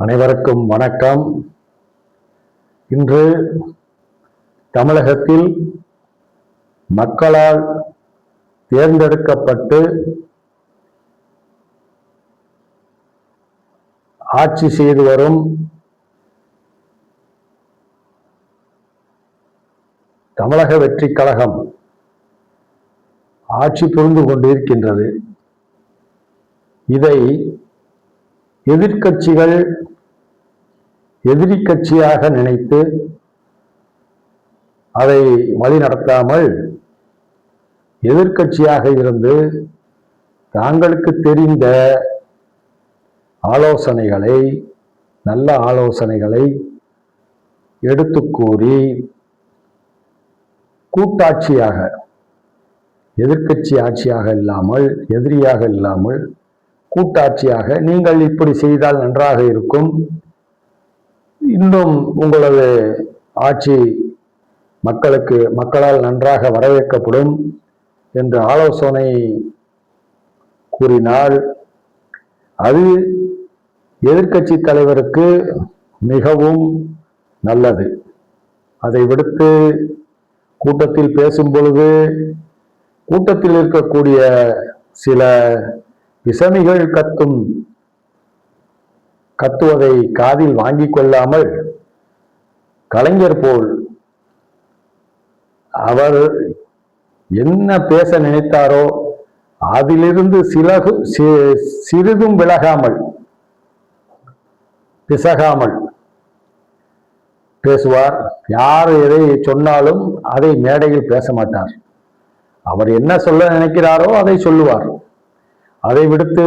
அனைவருக்கும் வணக்கம். இன்று தமிழகத்தில் மக்களால் தேர்ந்தெடுக்கப்பட்டு ஆட்சி செய்து வரும் தமிழக வெற்றிக் கழகம் ஆட்சி புரிந்து கொண்டிருக்கின்றது. இதை எதிர்க்கட்சிகள் எதிரி கட்சியாக நினைத்து அதை வழிநடத்தாமல் எதிர்க்கட்சியாக இருந்து தாங்களுக்கு தெரிந்த ஆலோசனைகளை, நல்ல ஆலோசனைகளை எடுத்து கூறி கூட்டாட்சியாக, எதிர்க்கட்சி ஆட்சியாக இல்லாமல், எதிரியாக இல்லாமல் கூட்டாட்சியாக, நீங்கள் இப்படி செய்தால் நன்றாக இருக்கும், இன்னும் உங்களது ஆட்சி மக்களால் நன்றாக வரவேற்கப்படும் என்று ஆலோசனை கூறினால் அது எதிர்க்கட்சி தலைவருக்கு மிகவும் நல்லது. அதை விடுத்து கூட்டத்தில் பேசும் பொழுது கூட்டத்தில் இருக்கக்கூடிய சில விசமிகள் கத்துவதை காதில் வாங்கிக் கொள்ளாமல் கலைஞர் போல் அவர் என்ன பேச நினைத்தாரோ அதிலிருந்து சிறிதும் விலகாமல், பிசகாமல் பேசுவார். யார் எதை சொன்னாலும் அதை மேடையில் பேச மாட்டார். அவர் என்ன சொல்ல நினைக்கிறாரோ அதை சொல்லுவார். அதை விடுத்து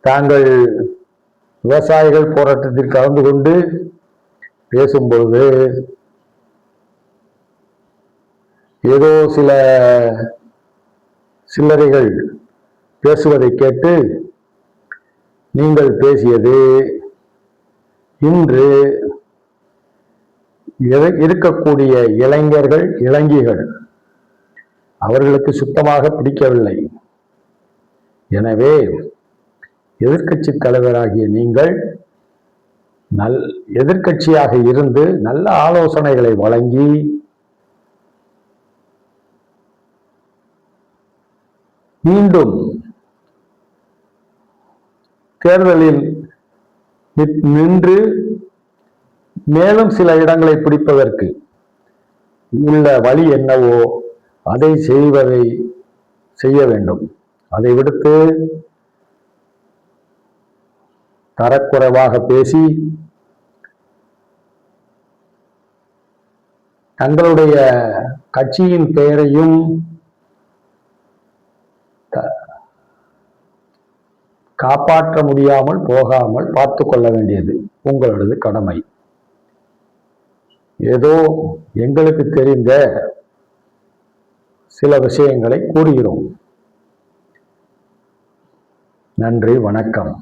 தாங்கள் விவசாயிகள் போராட்டத்தில் கலந்து கொண்டு பேசும்பொழுது ஏதோ சில சில்லறைகள் பேசுவதை கேட்டு நீங்கள் பேசியது இன்று இருக்கக்கூடிய இளைஞர்கள், இளைஞிகள் அவர்களுக்கு சுத்தமாக பிடிக்கவில்லை. எனவே எதிர்க்கட்சி தலைவராகிய நீங்கள் எதிர்க்கட்சியாக இருந்து நல்ல ஆலோசனைகளை வழங்கி மீண்டும் தேர்தலில் நின்று மேலும் சில இடங்களை பிடிப்பதற்கு உள்ள வழி என்னவோ அதை செய்ய வேண்டும். அதை விடுத்து தரக்குறைவாக பேசி தங்களுடைய கட்சியின் பெயரையும் காப்பாற்ற முடியாமல் போகாமல் பார்த்து கொள்ள வேண்டியது உங்களது கடமை. ஏதோ எங்களுக்கு தெரிந்த சில விஷயங்களை கூறுகிறோம். நன்றி, வணக்கம்.